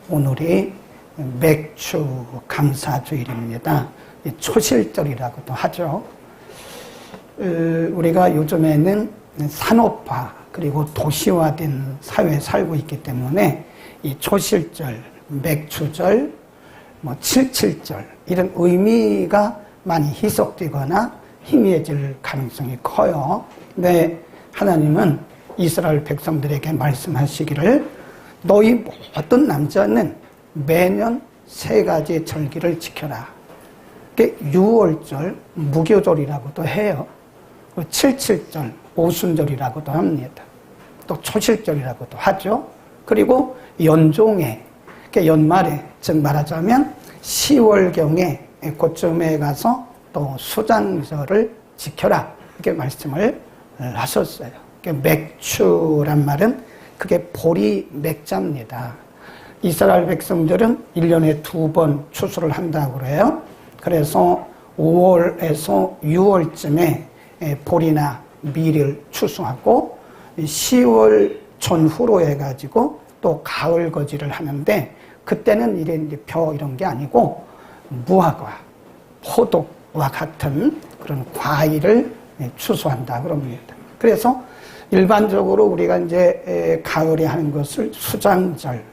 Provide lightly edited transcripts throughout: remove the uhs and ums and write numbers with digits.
오늘이 맥주 감사주일입니다. 초실절이라고도 하죠. 우리가 요즘에는 산업화 그리고 도시화된 사회에 살고 있기 때문에 이 초실절, 맥주절, 칠칠절 이런 의미가 많이 희석되거나 희미해질 가능성이 커요. 근데 하나님은 이스라엘 백성들에게 말씀하시기를 너희 모든 남자는 매년 3가지 절기를 지켜라. 그게 유월절, 무교절이라고도 해요. 칠칠절, 오순절이라고도 합니다. 또 초실절이라고도 하죠. 그리고 연종에, 연말에, 즉 말하자면 10월경에 그쯤에 가서 또 수장절을 지켜라. 이렇게 말씀을 하셨어요. 맥추란 말은 그게 보리 맥자입니다. 이스라엘 백성들은 1년에 2번 추수를 한다고 그래요. 그래서 5월에서 6월쯤에 보리나 밀을 추수하고 10월 전후로 해가지고 또 가을 거지를 하는데 그때는 이제 벼 이런 게 아니고 무화과, 포도와 같은 그런 과일을 추수한다 그럽니다. 그래서 일반적으로 우리가 이제 가을에 하는 것을 수장절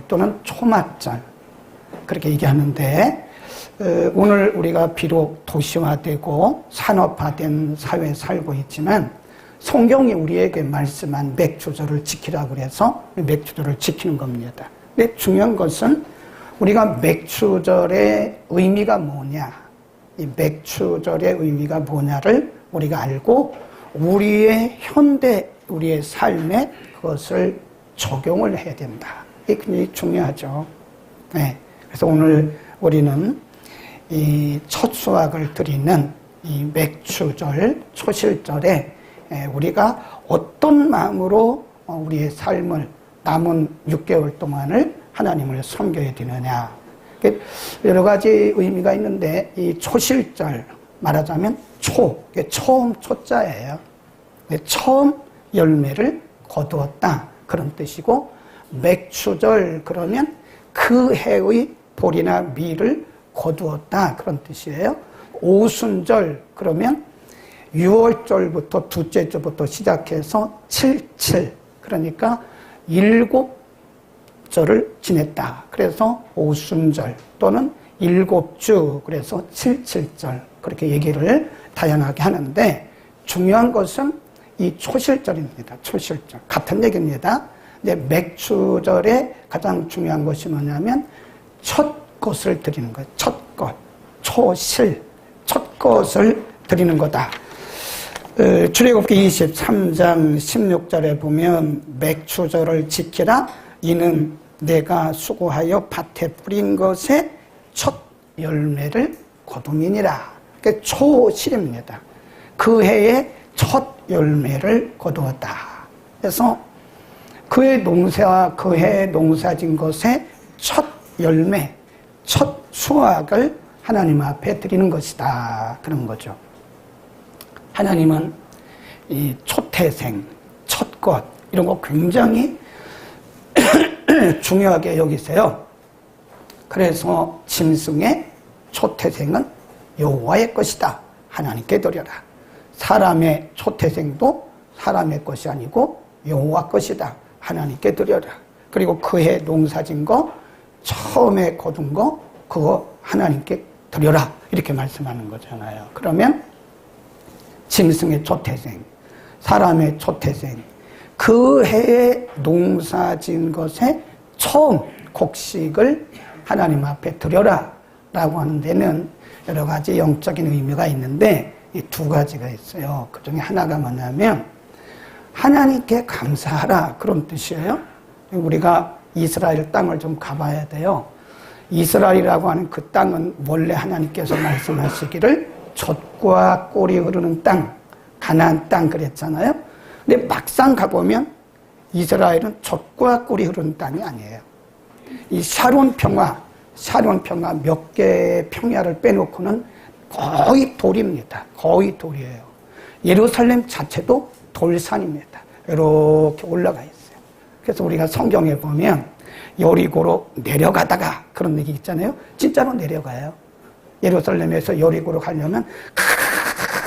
또는 초막절 그렇게 얘기하는데 오늘 우리가 비록 도시화되고 산업화된 사회에 살고 있지만 성경이 우리에게 말씀한 맥주절을 지키라고 해서 맥주절을 지키는 겁니다. 근데 중요한 것은 우리가 맥주절의 의미가 뭐냐, 이 맥주절의 의미가 뭐냐를 우리가 알고 우리의 현대, 우리의 삶에 그것을 적용을 해야 된다. 이게 굉장히 중요하죠. 네. 그래서 오늘 우리는 이 첫 수확을 드리는 이 맥주절, 초실절에 우리가 어떤 마음으로 우리의 삶을 남은 6개월 동안을 하나님을 섬겨야 되느냐. 여러 가지 의미가 있는데 이 초실절 말하자면 처음 초자예요. 처음 열매를 거두었다 그런 뜻이고 맥추절 그러면 그 해의 보리나 밀을 거두었다 그런 뜻이에요. 오순절 그러면 6월절부터 둘째 주부터 시작해서 77 그러니까 7절을 지냈다. 그래서 오순절 또는 7주 그래서 77절 그렇게 얘기를 다양하게 하는데 중요한 것은 이 초실절입니다. 초실절 같은 얘기입니다. 근데 맥추절에 가장 중요한 것이 뭐냐면 첫 것을 드리는 거예요. 첫 것, 초실, 첫 것을 드리는 거다. 출애굽기 23장 16절에 보면 맥추절을 지키라. 이는 내가 수고하여 밭에 뿌린 것의 첫 열매를 거둠이니라. 그게 초실입니다. 그 해에 첫 열매를 거두었다. 그래서 그의 농사와 그 해에 농사진 것의 첫 열매, 첫 수확을 하나님 앞에 드리는 것이다. 그런 거죠. 하나님은 이 초태생, 첫것 이런 거 굉장히 중요하게 여기세요. 그래서 짐승의 초태생은 여호와의 것이다. 하나님께 드려라. 사람의 초태생도 사람의 것이 아니고 여호와 것이다. 하나님께 드려라. 그리고 그해 농사진 거 처음에 거둔 거 그거 하나님께 드려라. 이렇게 말씀하는 거잖아요. 그러면 짐승의 초태생, 사람의 초태생, 그 해에 농사진 것의 처음 곡식을 하나님 앞에 드려라 라고 하는 데는 여러 가지 영적인 의미가 있는데 이 2가지가 있어요. 그 중에 하나가 뭐냐면 하나님께 감사하라 그런 뜻이에요. 우리가 이스라엘 땅을 좀 가봐야 돼요. 이스라엘이라고 하는 그 땅은 원래 하나님께서 말씀하시기를 젖과 꿀이 흐르는 땅, 가나안 땅 그랬잖아요. 근데 막상 가보면 이스라엘은 젖과 꿀이 흐르는 땅이 아니에요. 이 샤론 평화 몇 개의 평야를 빼놓고는 거의 돌입니다. 거의 돌이에요. 예루살렘 자체도 돌산입니다. 이렇게 올라가 있어요. 그래서 우리가 성경에 보면 여리고로 내려가다가 그런 얘기 있잖아요. 진짜로 내려가요. 예루살렘에서 여리고로 가려면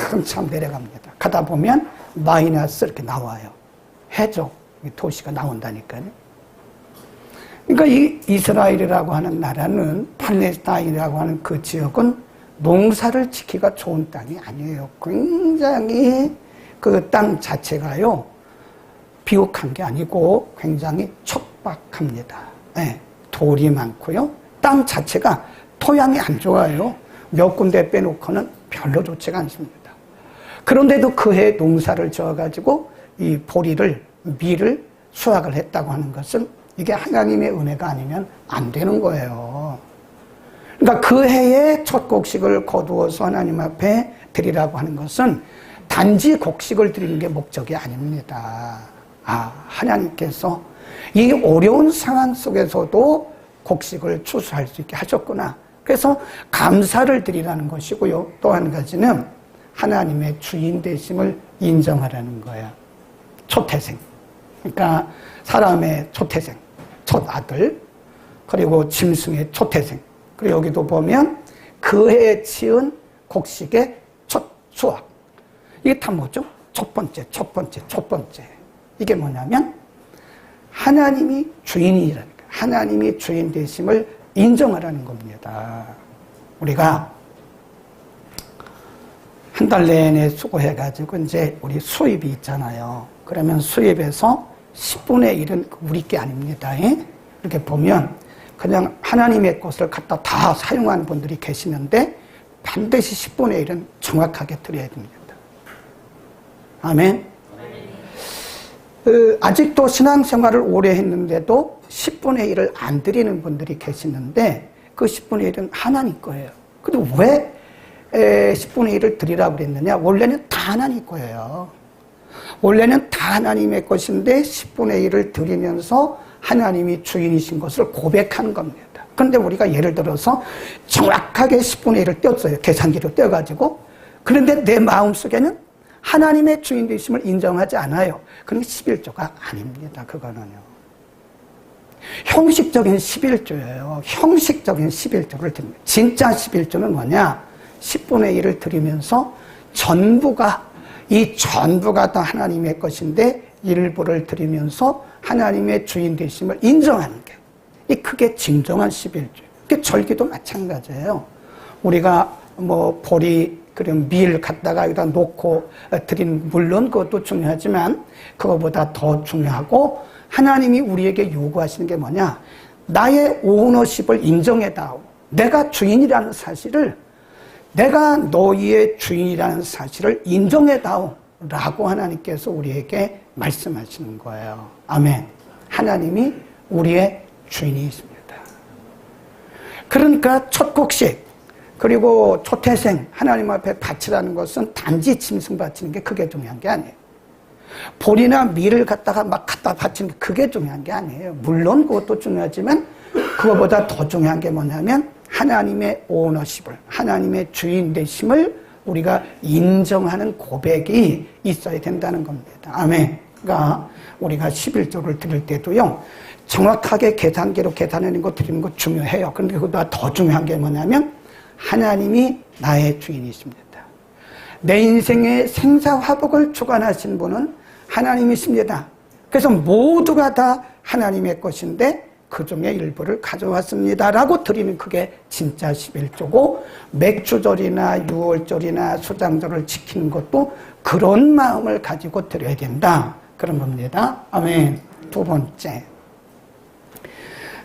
한참 내려갑니다. 가다 보면 마이너스 이렇게 나와요. 해적 도시가 나온다니까요. 그러니까 이 이스라엘이라고 하는 나라는 팔레스타인이라고 하는 그 지역은 농사를 짓기가 좋은 땅이 아니에요. 굉장히 그 땅 자체가요, 비옥한 게 아니고 굉장히 척박합니다. 네, 돌이 많고요. 땅 자체가 토양이 안 좋아요. 몇 군데 빼놓고는 별로 좋지가 않습니다. 그런데도 그 해 농사를 지어가지고 이 보리를, 밀을 수확을 했다고 하는 것은 이게 하나님의 은혜가 아니면 안 되는 거예요. 그러니까 그 해에 첫 곡식을 거두어서 하나님 앞에 드리라고 하는 것은 단지 곡식을 드리는 게 목적이 아닙니다. 하나님께서 이 어려운 상황 속에서도 곡식을 추수할 수 있게 하셨구나. 그래서 감사를 드리라는 것이고요. 또 한 가지는 하나님의 주인 되심을 인정하라는 거야. 초태생. 그러니까 사람의 초태생, 첫 아들, 그리고 짐승의 초태생. 그리고 여기도 보면 그 해에 지은 곡식의 첫 수확. 이게 다 뭐죠? 첫 번째. 이게 뭐냐면 하나님이 주인이라는 거예요. 하나님이 주인 되심을 인정하라는 겁니다. 우리가 한 달 내내 수고해가지고 이제 우리 수입이 있잖아요. 그러면 수입에서 10분의 1은 우리 게 아닙니다. 이렇게 보면 그냥 하나님의 것을 갖다 다 사용하는 분들이 계시는데 반드시 10분의 1은 정확하게 드려야 됩니다. 아멘. 아직도 신앙생활을 오래 했는데도 10분의 1을 안 드리는 분들이 계시는데 그 10분의 1은 하나님 거예요. 근데 왜 10분의 1을 드리라고 그랬느냐? 원래는 다 하나님 거예요. 원래는 다 하나님의 것인데 10분의 1을 드리면서 하나님이 주인이신 것을 고백하는 겁니다. 그런데 우리가 예를 들어서 정확하게 10분의 1을 떼었어요. 계산기로 떼어가지고. 그런데 내 마음속에는 하나님의 주인 되심을 인정하지 않아요. 그건 11조가 아닙니다. 그거는요. 형식적인 11조예요. 형식적인 11조를 드립니다. 진짜 11조는 뭐냐? 10분의 1을 드리면서 전부가 다 하나님의 것인데 일부를 드리면서 하나님의 주인 되심을 인정하는 게 그게 진정한 11조예요. 그게 절기도 마찬가지예요. 우리가 뭐 보리 그런 밀 갖다가 여기다 놓고 드린, 물론 그것도 중요하지만 그거보다 더 중요하고 하나님이 우리에게 요구하시는 게 뭐냐? 나의 오너십을 인정해다오. 내가 주인이라는 사실을, 내가 너희의 주인이라는 사실을 인정해다오 라고 하나님께서 우리에게 말씀하시는 거예요. 아멘. 하나님이 우리의 주인이십니다. 그러니까 첫 곡식 그리고 초태생 하나님 앞에 바치라는 것은 단지 짐승 바치는 게 그게 중요한 게 아니에요. 보리나 밀을 갖다가 막 갖다 바치는 게 그게 중요한 게 아니에요. 물론 그것도 중요하지만 그거보다 더 중요한 게 뭐냐면 하나님의 오너십을, 하나님의 주인 되심을 우리가 인정하는 고백이 있어야 된다는 겁니다. 아멘. 그러니까 우리가 11조를 드릴 때도요, 정확하게 계산기로 계산하는 거 드리는 거 중요해요. 그런데 그보다 더 중요한 게 뭐냐면 하나님이 나의 주인이십니다. 내 인생의 생사화복을 주관하신 분은 하나님이십니다. 그래서 모두가 다 하나님의 것인데 그 중에 일부를 가져왔습니다 라고 드리는 그게 진짜 11조고, 맥주절이나 유월절이나 수장절을 지키는 것도 그런 마음을 가지고 드려야 된다, 그런 겁니다. 아멘. 두 번째,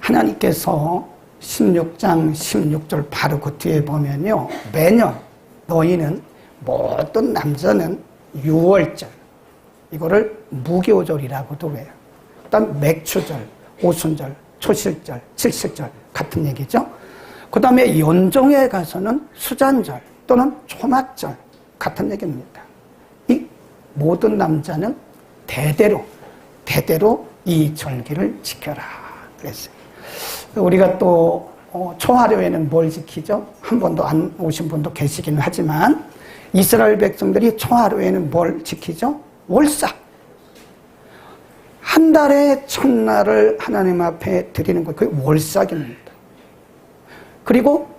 하나님께서 16장 16절 바로 그 뒤에 보면요, 매년 너희는 모든 남자는 6월절, 이거를 무교절이라고도 해요. 그다음 맥추절, 오순절, 초실절, 칠실절 같은 얘기죠. 그 다음에 연종에 가서는 수잔절 또는 초막절 같은 얘기입니다. 이 모든 남자는 대대로 이 절기를 지켜라 그랬어요. 우리가 또 초하루에는 뭘 지키죠? 한 번도 안 오신 분도 계시긴 하지만 이스라엘 백성들이 초하루에는 뭘 지키죠? 월삭. 한 달의 첫날을 하나님 앞에 드리는 것, 그게 월삭입니다. 그리고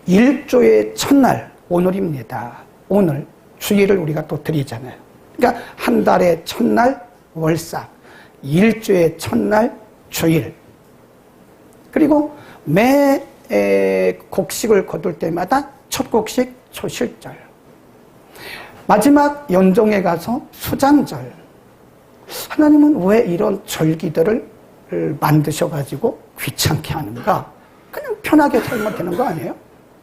일조의 첫날, 오늘입니다. 오늘 주일을 우리가 또 드리잖아요. 그러니까 한 달의 첫날 월삭, 일조의 첫날 주일, 그리고 매 곡식을 거둘 때마다 첫 곡식 초실절, 마지막 연종에 가서 수장절. 하나님은 왜 이런 절기들을 만드셔가지고 귀찮게 하는가? 그냥 편하게 살면 되는 거 아니에요?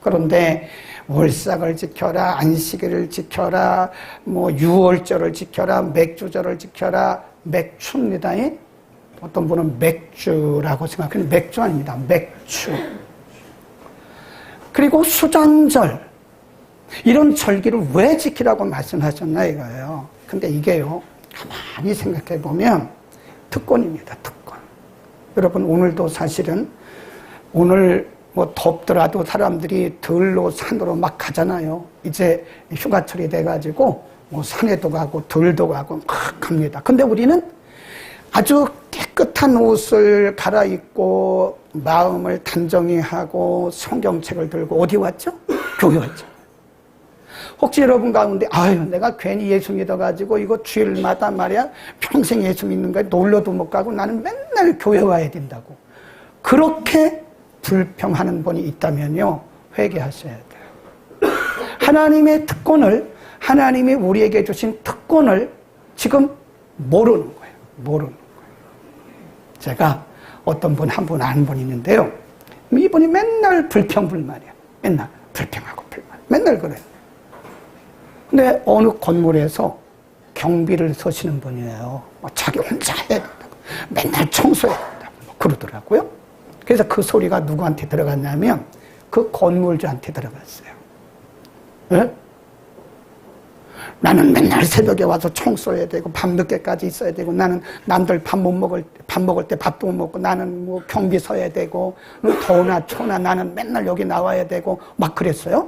그런데 월삭을 지켜라, 안식일을 지켜라, 뭐 유월절을 지켜라, 맥주절을 지켜라. 맥주입니다. 어떤 분은 맥주라고 생각하는 맥주 아닙니다. 맥주. 그리고 수장절. 이런 절기를 왜 지키라고 말씀하셨나 이거예요. 근데 이게요, 가만히 생각해 보면 특권입니다. 특권. 여러분, 오늘도 사실은 오늘 뭐 덥더라도 사람들이 들로 산으로 막 가잖아요. 이제 휴가철이 돼가지고 뭐 산에도 가고 들도 가고 막 갑니다. 근데 우리는 아주 깨끗한 옷을 갈아입고 마음을 단정히 하고 성경책을 들고 어디 왔죠? 교회 왔죠. 혹시 여러분 가운데 아유 내가 괜히 예수 믿어가지고 이거 주일마다 말이야 평생 예수 믿는 거야 놀러도 못 가고 나는 맨날 교회 와야 된다고 그렇게 불평하는 분이 있다면요, 회개하셔야 돼요. 하나님의 특권을, 하나님이 우리에게 주신 특권을 지금 모르는 거예요. 모르는 거예요. 제가 어떤 분, 한 분 아는 분이 있는데요. 이분이 맨날 불평불만이야. 맨날 불평하고 불만. 맨날 그래요. 근데 어느 건물에서 경비를 서시는 분이에요. 자기 혼자 해야 된다고. 맨날 청소해야 된다고. 그러더라고요. 그래서 그 소리가 누구한테 들어갔냐면 그 건물주한테 들어갔어요. 네? 나는 맨날 새벽에 와서 청소해야 되고 밤늦게까지 있어야 되고 나는 남들 밥 먹을 때 밥도 못 먹고 나는 뭐 경비 서야 되고 더우나 추우나 나는 맨날 여기 나와야 되고 막 그랬어요.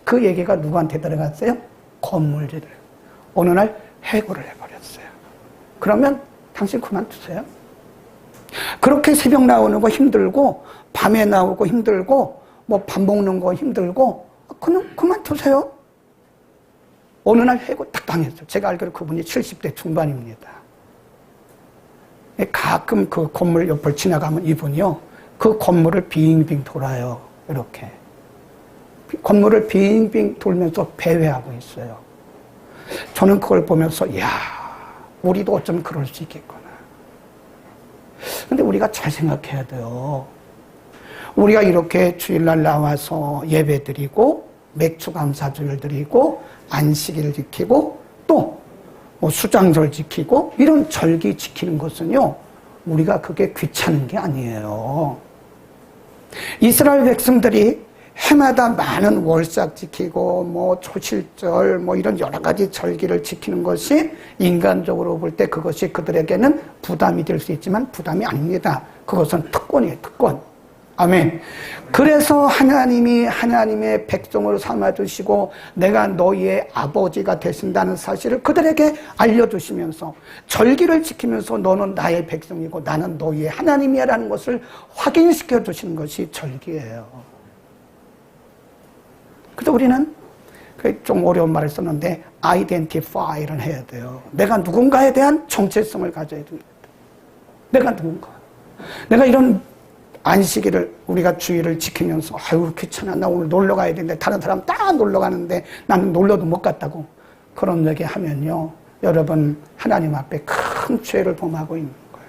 그 얘기가 누구한테 들어갔어요? 건물주들. 어느 날 해고를 해버렸어요. 그러면 당신 그만두세요. 그렇게 새벽 나오는 거 힘들고 밤에 나오고 힘들고 뭐 밥 먹는 거 힘들고 그만두세요. 어느 날 해고 딱 당했어요. 제가 알기로 그분이 70대 중반입니다. 가끔 그 건물 옆을 지나가면 이분이요, 그 건물을 빙빙 돌아요. 이렇게 건물을 빙빙 돌면서 배회하고 있어요. 저는 그걸 보면서 야, 우리도 어쩌면 그럴 수 있겠구나. 근데 우리가 잘 생각해야 돼요. 우리가 이렇게 주일날 나와서 예배 드리고 맥주 감사주일 드리고 안식일 지키고 또 뭐 수장절 지키고 이런 절기 지키는 것은요, 우리가 그게 귀찮은 게 아니에요. 이스라엘 백성들이 해마다 많은 월삭 지키고 뭐 초실절 뭐 이런 여러 가지 절기를 지키는 것이 인간적으로 볼 때 그것이 그들에게는 부담이 될 수 있지만 부담이 아닙니다. 그것은 특권이에요. 특권. 아멘. 그래서 하나님이 하나님의 백성으로 삼아주시고 내가 너희의 아버지가 되신다는 사실을 그들에게 알려주시면서 절기를 지키면서 너는 나의 백성이고 나는 너희의 하나님이라는 것을 확인시켜 주시는 것이 절기예요. 그래서 우리는 좀 어려운 말을 썼는데 아이덴티파이를 해야 돼요. 내가 누군가에 대한 정체성을 가져야 됩니다. 내가 누군가. 내가 이런 안식일을 우리가 주일을 지키면서 아유 귀찮아 나 오늘 놀러 가야 되는데 다른 사람 다 놀러 가는데 나는 놀러도 못 갔다고 그런 얘기 하면요, 여러분 하나님 앞에 큰 죄를 범하고 있는 거예요.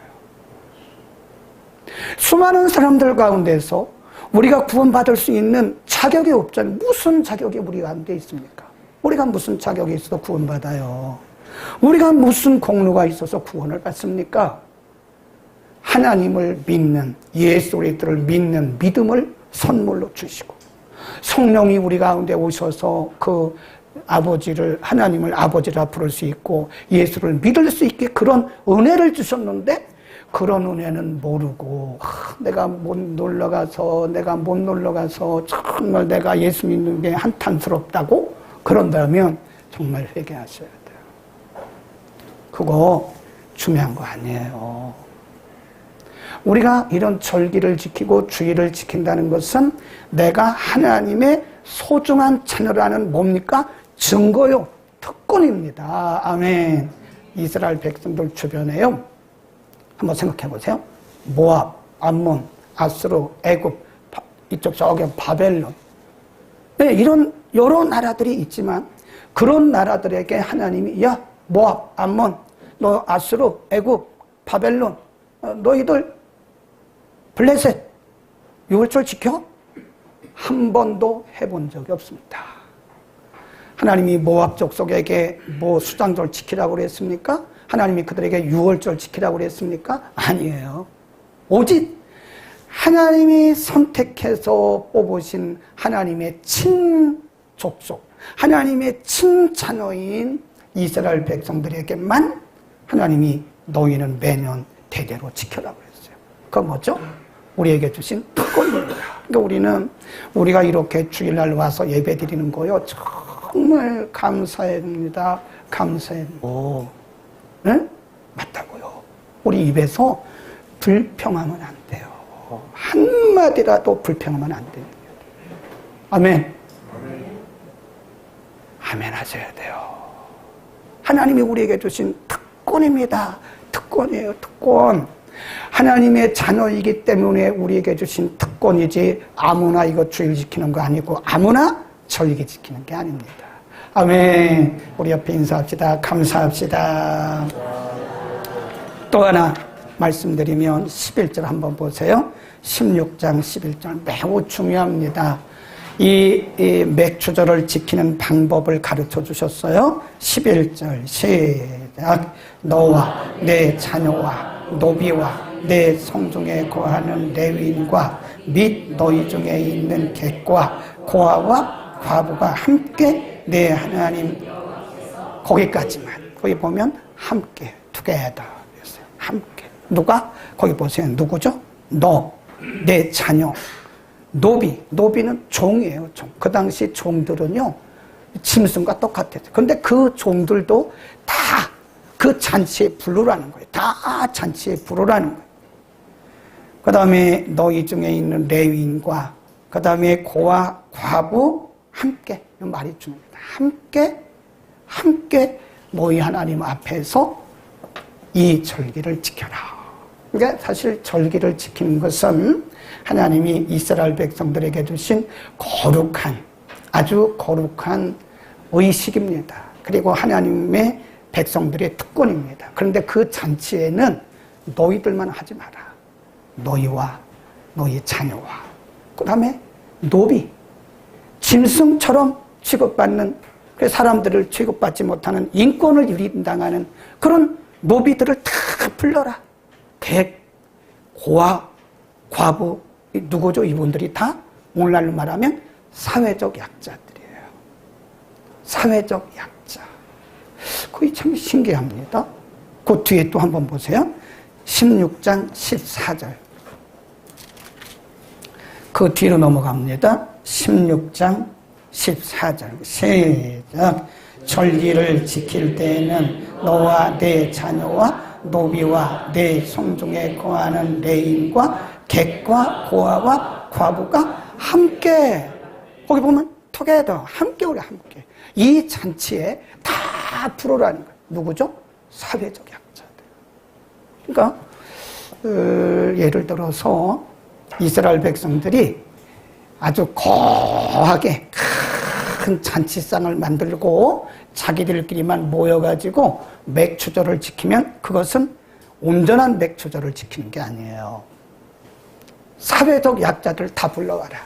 수많은 사람들 가운데서 우리가 구원받을 수 있는 자격이 없잖아요. 무슨 자격이 우리 가운데 있습니까? 우리가 무슨 자격이 있어서 구원받아요? 우리가 무슨 공로가 있어서 구원을 받습니까? 하나님을 믿는, 예수 그리스도를 믿는 믿음을 선물로 주시고 성령이 우리 가운데 오셔서 그 아버지를, 하나님을 아버지라 부를 수 있고 예수를 믿을 수 있게 그런 은혜를 주셨는데 그런 은혜는 모르고 내가 못 놀러가서 정말 내가 예수 믿는 게 한탄스럽다고 그런다면 정말 회개하셔야 돼요. 그거 중요한 거 아니에요. 우리가 이런 절기를 지키고 주일을 지킨다는 것은 내가 하나님의 소중한 자녀라는 뭡니까? 증거요. 특권입니다. 아멘. 이스라엘 백성들 주변에요. 한번 생각해 보세요. 모압, 암몬, 아수르, 애굽, 이쪽 저기 바벨론. 네, 이런 여러 나라들이 있지만 그런 나라들에게 하나님이 야, 모압, 암몬, 너 아수르, 애굽, 바벨론, 너희들 블레셋, 유월절 지켜? 한 번도 해본 적이 없습니다. 하나님이 모압 족속에게 뭐 수장절 지키라고 그랬습니까? 하나님이 그들에게 유월절 지키라고 그랬습니까? 아니에요. 오직 하나님이 선택해서 뽑으신 하나님의 친족속, 하나님의 친자녀인 이스라엘 백성들에게만 하나님이 너희는 매년 대대로 지켜라고 했어요. 그건 뭐죠? 우리에게 주신 특권입니다. 그러니까 우리가 이렇게 주일날 와서 예배 드리는 거요. 정말 감사합니다. 감사해요. 네? 맞다고요. 우리 입에서 불평하면 안 돼요. 한마디라도 불평하면 안 돼요. 아멘. 아멘 하셔야 돼요. 하나님이 우리에게 주신 특권입니다. 특권이에요. 특권. 하나님의 자녀이기 때문에 우리에게 주신 특권이지 아무나 이거 주일 지키는 거 아니고 아무나 절기 지키는 게 아닙니다. 아멘. 우리 옆에 인사합시다. 감사합시다. 또 하나 말씀드리면 11절 한번 보세요. 16장 11절 매우 중요합니다. 이 맥추절을 지키는 방법을 가르쳐 주셨어요. 11절 시작. 너와 내 자녀와 노비와 내 성중에 거하는 레위인과 및 너희 중에 있는 객과 고아와 과부가 함께 내 하나님 거기까지만. 거기 보면 함께 together 함께. 누가? 거기 보세요. 누구죠? 너, 내 자녀, 노비. 노비는 종이에요. 종. 그 당시 종들은요 짐승과 똑같았어요. 근데 그 종들도 다 그 잔치에 부르라는 거예요. 다 잔치에 부르라는 거예요. 그 다음에 너희 중에 있는 레위인과 그 다음에 고아, 과부 함께. 이 말이 중요합니다. 함께 너희 하나님 앞에서 이 절기를 지켜라. 그러니까 사실 절기를 지키는 것은 하나님이 이스라엘 백성들에게 주신 거룩한, 아주 거룩한 의식입니다. 그리고 하나님의 백성들의 특권입니다. 그런데 그 잔치에는 너희들만 하지 마라. 너희와 너희 자녀와 그 다음에 노비, 짐승처럼 취급받는, 사람들을 취급받지 못하는, 인권을 유린당하는 그런 노비들을 다 불러라. 객, 고아, 과부, 누구죠? 이분들이 다 오늘날로 말하면 사회적 약자들이에요. 사회적 약자. 그게 참 신기합니다. 그 뒤에 또 한번 보세요. 16장 14절. 그 뒤로 넘어갑니다. 16장 14절. 시작. 절기를 지킬 때에는 너와 내 자녀와 노비와 내 성중에 거하는 레인과 객과 고아와 과부가 함께. 거기 보면 together. 함께 우리 함께. 이 잔치에 다 부르라는 거예요. 누구죠? 사회적 약자들. 그러니까 예를 들어서 이스라엘 백성들이 아주 거하게 큰 잔치상을 만들고 자기들끼리만 모여가지고 맥추절을 지키면 그것은 온전한 맥추절을 지키는 게 아니에요. 사회적 약자들 다 불러와라.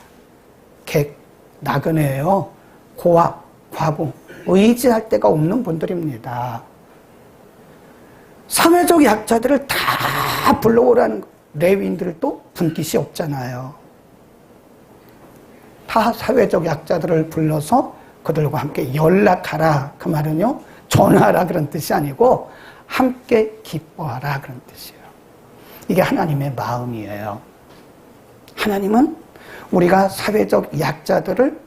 객, 나그네예요. 고아, 과부, 의지할 데가 없는 분들입니다. 사회적 약자들을 다 불러오라는 거예요. 레위인들도 분깃이 없잖아요. 다 사회적 약자들을 불러서 그들과 함께 연락하라. 그 말은요, 전화하라 그런 뜻이 아니고 함께 기뻐하라 그런 뜻이에요. 이게 하나님의 마음이에요. 하나님은 우리가 사회적 약자들을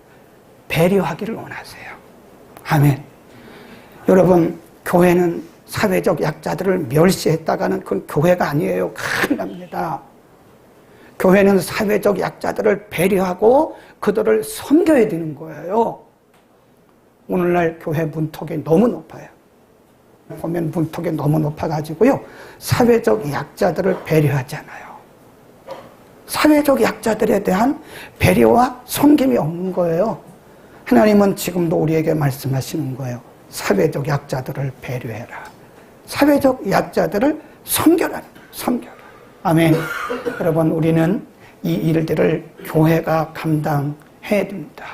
배려하기를 원하세요. 아멘. 여러분, 교회는 사회적 약자들을 멸시했다가는 그건 교회가 아니에요. 큰일 납니다. 교회는 사회적 약자들을 배려하고 그들을 섬겨야 되는 거예요. 오늘날 교회 문턱이 너무 높아요. 보면 문턱이 너무 높아가지고요. 사회적 약자들을 배려하지 않아요. 사회적 약자들에 대한 배려와 섬김이 없는 거예요. 하나님은 지금도 우리에게 말씀하시는 거예요. 사회적 약자들을 배려해라. 사회적 약자들을 섬겨라. 섬겨라. 아멘. 여러분, 우리는 이 일들을 교회가 감당해야 됩니다.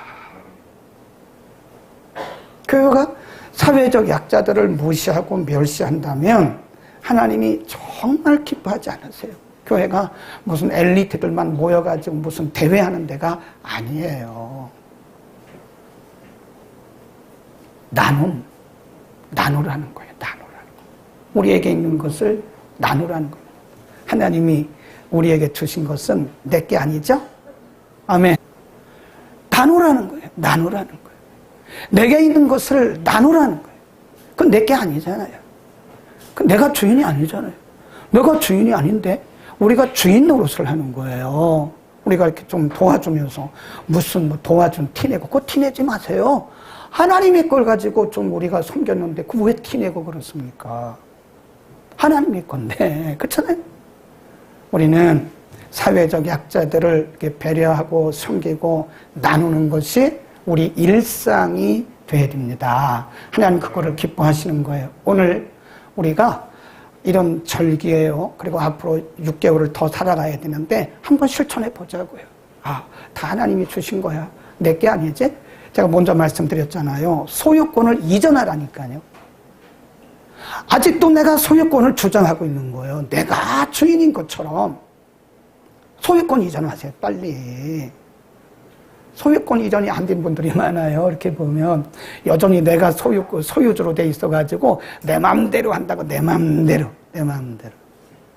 교회가 사회적 약자들을 무시하고 멸시한다면 하나님이 정말 기뻐하지 않으세요. 교회가 무슨 엘리트들만 모여가지고 무슨 대회하는 데가 아니에요. 나누라는 거예요. 나누라는 거. 우리에게 있는 것을 나누라는 거예요. 하나님이 우리에게 주신 것은 내게 아니죠? 아멘. 나누라는 거예요. 나누라는 거예요. 내게 있는 것을 나누라는 거예요. 그건 내게 아니잖아요. 내가 주인이 아니잖아요. 내가 주인이 아닌데 우리가 주인 노릇을 하는 거예요. 우리가 이렇게 좀 도와주면서 무슨 뭐 도와준 티내고 그거 티내지 마세요. 하나님의 걸 가지고 좀 우리가 섬겼는데 그거 왜 티내고 그렇습니까? 하나님의 건데. 그렇잖아요? 우리는 사회적 약자들을 이렇게 배려하고 섬기고 나누는 것이 우리 일상이 돼야 됩니다. 하나님 그거를 기뻐하시는 거예요. 오늘 우리가 이런 절기예요. 그리고 앞으로 6개월을 더 살아가야 되는데 한번 실천해 보자고요. 다 하나님이 주신 거야. 내게 아니지? 제가 먼저 말씀드렸잖아요. 소유권을 이전하라니까요. 아직도 내가 소유권을 주장하고 있는 거예요. 내가 주인인 것처럼. 소유권 이전하세요. 빨리. 소유권 이전이 안 된 분들이 많아요. 이렇게 보면 여전히 내가 소유주로 돼 있어가지고 내 마음대로 한다고. 내 마음대로.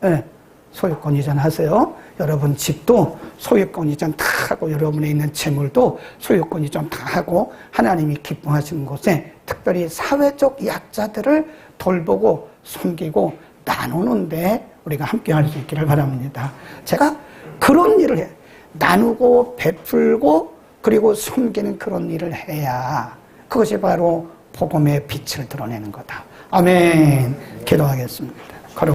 네, 소유권 이전하세요. 여러분 집도 소유권 이전 다 하고 여러분에 있는 재물도 소유권 이전 다 하고 하나님이 기뻐하시는 곳에 특별히 사회적 약자들을 돌보고 섬기고 나누는데 우리가 함께 할 수 있기를 바랍니다. 제가 그런 일을 해요. 나누고 베풀고 그리고 섬기는 그런 일을 해야 그것이 바로 복음의 빛을 드러내는 거다. 아멘. 기도하겠습니다.